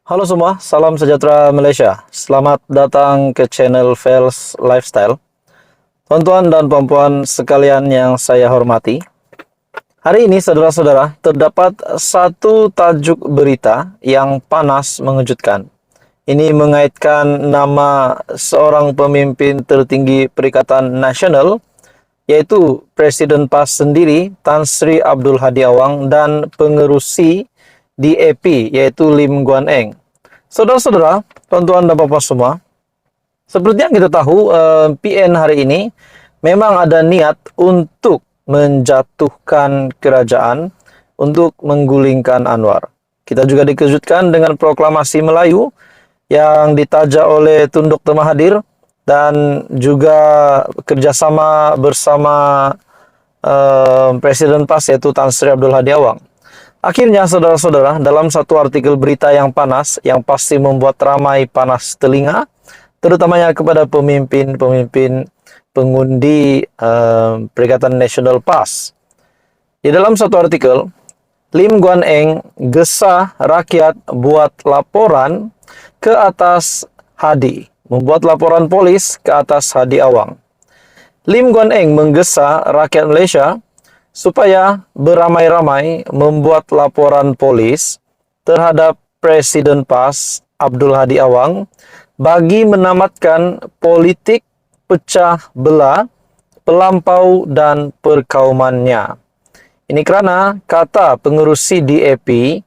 Halo semua, salam sejahtera Malaysia. Selamat datang ke channel Fels Lifestyle. Tuan-tuan dan puan-puan sekalian yang saya hormati. Hari ini saudara-saudara, terdapat satu tajuk berita yang panas mengejutkan. Ini mengaitkan nama seorang pemimpin tertinggi Perikatan Nasional, yaitu Presiden PAS sendiri, Tan Sri Abdul Hadi Awang, dan pengerusi DAP, yaitu Lim Guan Eng. Saudara-saudara, tuan-tuan dan puan-puan semua, seperti yang kita tahu, PN hari ini memang ada niat untuk menjatuhkan kerajaan, untuk menggulingkan Anwar. Kita juga dikejutkan dengan proklamasi Melayu yang ditaja oleh Tun Dr. Mahathir dan juga kerjasama bersama Presiden PAS yaitu Tan Sri Abdul Hadi Awang. Akhirnya saudara-saudara, dalam satu artikel berita yang panas, yang pasti membuat ramai panas telinga, terutamanya kepada pemimpin-pemimpin pengundi Perikatan Nasional PAS. Di dalam satu artikel, Lim Guan Eng gesa rakyat buat laporan ke atas Hadi, membuat laporan polis ke atas Hadi Awang. Lim Guan Eng menggesa rakyat Malaysia supaya beramai-ramai membuat laporan polis terhadap Presiden PAS Abdul Hadi Awang bagi menamatkan politik pecah belah, pelampau dan perkaumannya. Ini kerana kata pengerusi DAP,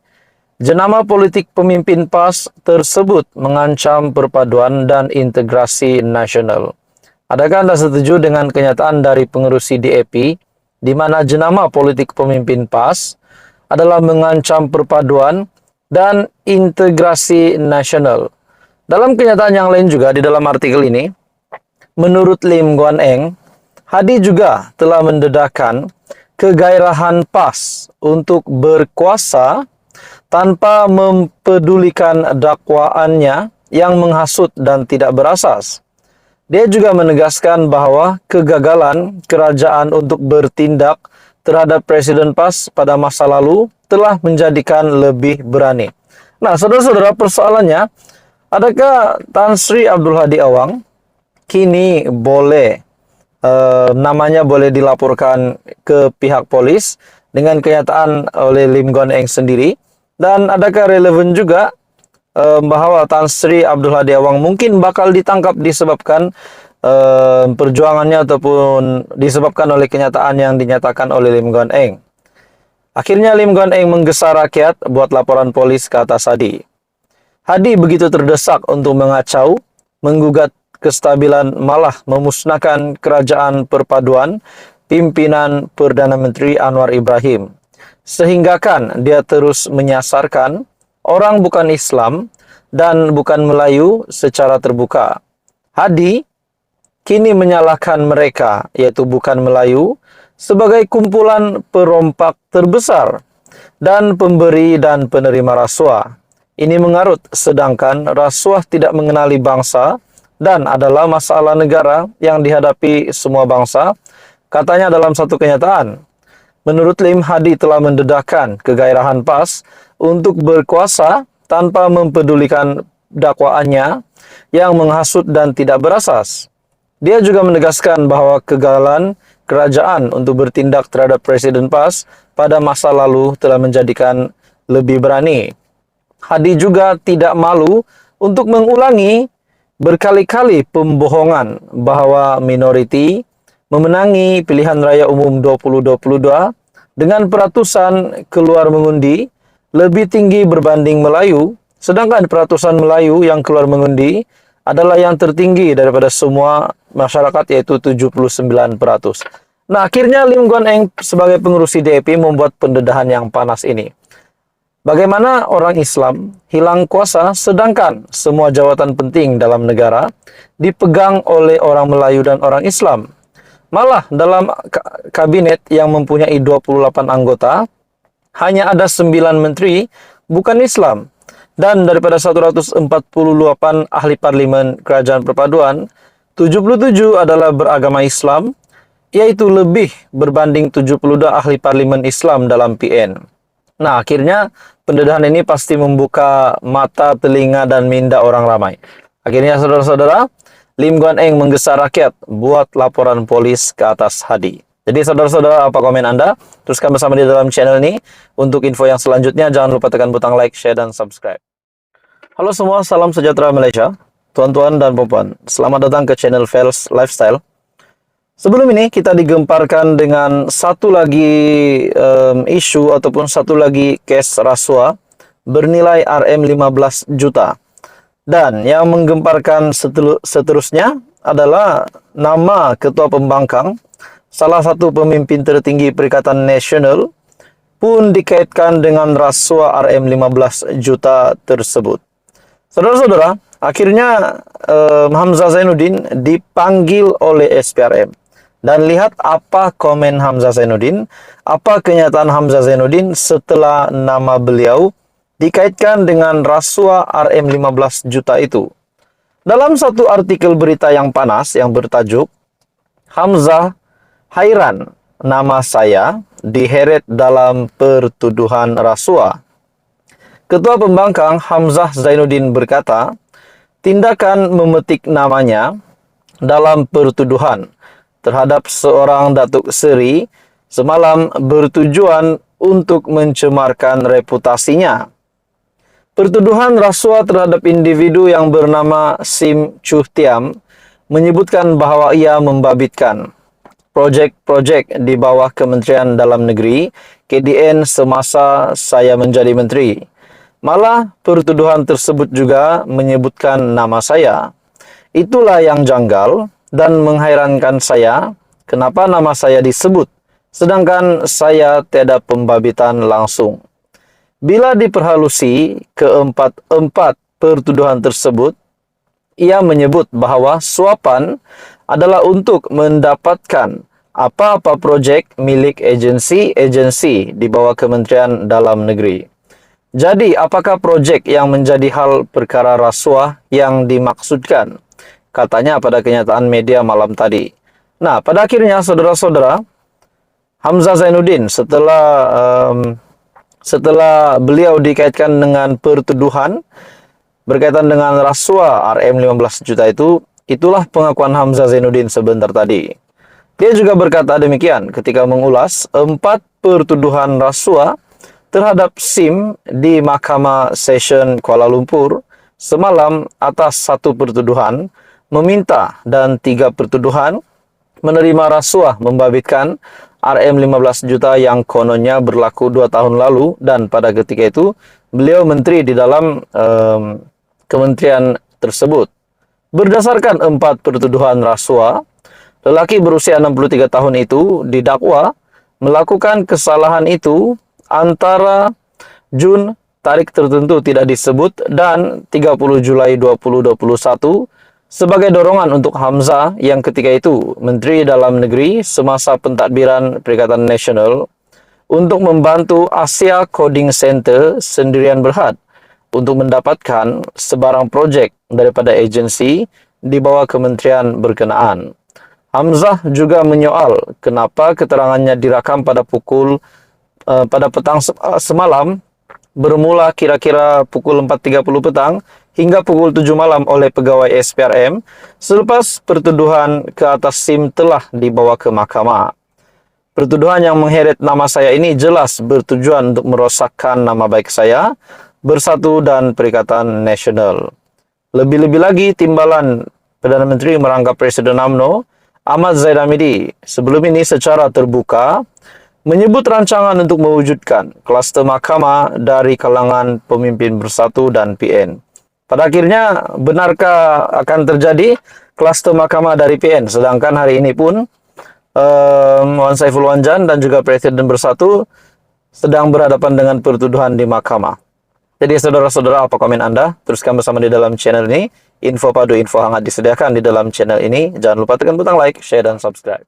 jenama politik pemimpin PAS tersebut mengancam perpaduan dan integrasi nasional. Adakah anda setuju dengan kenyataan dari pengerusi DAP di mana jenama politik pemimpin PAS adalah mengancam perpaduan dan integrasi nasional? Dalam kenyataan yang lain juga di dalam artikel ini, menurut Lim Guan Eng, Hadi juga telah mendedahkan kegairahan PAS untuk berkuasa tanpa mempedulikan dakwaannya yang menghasut dan tidak berasas. Dia juga menegaskan bahawa kegagalan kerajaan untuk bertindak terhadap Presiden PAS pada masa lalu telah menjadikan lebih berani. Nah, saudara-saudara, persoalannya, adakah Tan Sri Abdul Hadi Awang kini boleh namanya boleh dilaporkan ke pihak polis dengan kenyataan oleh Lim Guan Eng sendiri? Dan adakah relevan juga bahawa Tan Sri Abdul Hadi Awang mungkin bakal ditangkap disebabkan perjuangannya ataupun disebabkan oleh kenyataan yang dinyatakan oleh Lim Guan Eng? Akhirnya Lim Guan Eng menggesa rakyat buat laporan polis ke atas Hadi. Hadi begitu terdesak untuk mengacau, menggugat kestabilan, malah memusnahkan kerajaan perpaduan pimpinan Perdana Menteri Anwar Ibrahim. Sehinggakan dia terus menyasarkan orang bukan Islam dan bukan Melayu secara terbuka. Hadi kini menyalahkan mereka, yaitu bukan Melayu, sebagai kumpulan perompak terbesar dan pemberi dan penerima rasuah. Ini mengarut, sedangkan rasuah tidak mengenali bangsa dan adalah masalah negara yang dihadapi semua bangsa, katanya dalam satu kenyataan. Menurut Lim, Hadi telah mendedahkan kegairahan PAS untuk berkuasa tanpa mempedulikan dakwaannya yang menghasut dan tidak berasas. Dia juga menegaskan bahawa kegagalan kerajaan untuk bertindak terhadap Presiden PAS pada masa lalu telah menjadikan lebih berani. Hadi juga tidak malu untuk mengulangi berkali-kali pembohongan bahawa minoriti memenangi pilihan raya umum 2022 dengan peratusan keluar mengundi lebih tinggi berbanding Melayu, sedangkan peratusan Melayu yang keluar mengundi adalah yang tertinggi daripada semua masyarakat, yaitu 79%. Nah, akhirnya Lim Guan Eng sebagai pengerusi DAP membuat pendedahan yang panas ini. Bagaimana orang Islam hilang kuasa sedangkan semua jawatan penting dalam negara dipegang oleh orang Melayu dan orang Islam? Malah dalam kabinet yang mempunyai 28 anggota, hanya ada 9 menteri bukan Islam. Dan daripada 148 ahli parlimen kerajaan perpaduan, 77 adalah beragama Islam, yaitu lebih berbanding 72 ahli parlimen Islam dalam PN. Nah, akhirnya pendedahan ini pasti membuka mata, telinga, dan minda orang ramai. Akhirnya saudara-saudara, Lim Guan Eng menggesa rakyat buat laporan polis ke atas Hadi. Jadi saudara-saudara, apa komen Anda? Teruskan bersama di dalam channel ini. Untuk info yang selanjutnya, jangan lupa tekan butang like, share, dan subscribe. Halo semua, salam sejahtera Malaysia. Tuan-tuan dan puan-puan, selamat datang ke channel Fels Lifestyle. Sebelum ini kita digemparkan dengan satu lagi isu ataupun satu lagi case rasuah bernilai Rm15 juta. Dan yang menggemparkan seterusnya adalah nama Ketua Pembangkang, salah satu pemimpin tertinggi Perikatan Nasional, pun dikaitkan dengan rasuah Rm15 juta tersebut. Saudara-saudara, akhirnya Hamzah Zainuddin dipanggil oleh SPRM. Dan lihat apa komen Hamzah Zainuddin, apa kenyataan Hamzah Zainuddin setelah nama beliau dikaitkan dengan rasuah Rm15 juta itu. Dalam satu artikel berita yang panas yang bertajuk, Hamzah hairan, nama saya diheret dalam pertuduhan rasuah. Ketua Pembangkang Hamzah Zainuddin berkata, tindakan memetik namanya dalam pertuduhan terhadap seorang Datuk Seri semalam bertujuan untuk mencemarkan reputasinya. Pertuduhan rasuah terhadap individu yang bernama Sim Chuh Tiam menyebutkan bahawa ia membabitkan projek-projek di bawah Kementerian Dalam Negeri KDN semasa saya menjadi menteri. Malah pertuduhan tersebut juga menyebutkan nama saya. Itulah yang janggal dan menghairankan saya, kenapa nama saya disebut, sedangkan saya tiada pembabitan langsung. Bila diperhalusi keempat-empat pertuduhan tersebut, ia menyebut bahawa suapan adalah untuk mendapatkan apa-apa projek milik agensi-agensi di bawah Kementerian Dalam Negeri. Jadi, apakah projek yang menjadi hal perkara rasuah yang dimaksudkan? Katanya pada kenyataan media malam tadi. Nah, pada akhirnya saudara-saudara, Hamzah Zainuddin setelah beliau dikaitkan dengan pertuduhan berkaitan dengan rasuah Rm15 juta itulah pengakuan Hamzah Zainuddin sebentar tadi. Dia juga berkata demikian ketika mengulas 4 pertuduhan rasuah terhadap SIM di Mahkamah Session Kuala Lumpur semalam atas 1 pertuduhan meminta dan 3 pertuduhan menerima rasuah membabitkan Rm15 juta yang kononnya berlaku 2 tahun lalu, dan pada ketika itu beliau menteri di dalam kementerian tersebut. Berdasarkan 4 pertuduhan rasuah, lelaki berusia 63 tahun itu didakwa melakukan kesalahan itu antara Jun tarik tertentu tidak disebut dan 30 Julai 2021 sebagai dorongan untuk Hamzah yang ketika itu Menteri Dalam Negeri semasa pentadbiran Perikatan Nasional untuk membantu Asia Coding Center Sendirian Berhad untuk mendapatkan sebarang projek daripada agensi di bawah kementerian berkenaan. Hamzah juga menyoal kenapa keterangannya direkam pada petang semalam bermula kira-kira pukul 4.30 petang hingga pukul 7 malam oleh pegawai SPRM selepas pertuduhan ke atas SIM telah dibawa ke mahkamah. Pertuduhan yang mengheret nama saya ini jelas bertujuan untuk merosakkan nama baik saya, Bersatu dan Perikatan Nasional. Lebih-lebih lagi, timbalan Perdana Menteri merangkap Presiden UMNO, Ahmad Zaid Hamidi, sebelum ini secara terbuka menyebut rancangan untuk mewujudkan kluster mahkamah dari kalangan pemimpin Bersatu dan PN. Pada akhirnya, benarkah akan terjadi kluster mahkamah dari PN? Sedangkan hari ini pun Wan Saiful Wanjan dan juga Presiden Bersatu sedang berhadapan dengan pertuduhan di mahkamah. Jadi saudara-saudara, apa komen Anda? Teruskan bersama di dalam channel ini. Info padu, info hangat disediakan di dalam channel ini. Jangan lupa tekan butang like, share, dan subscribe.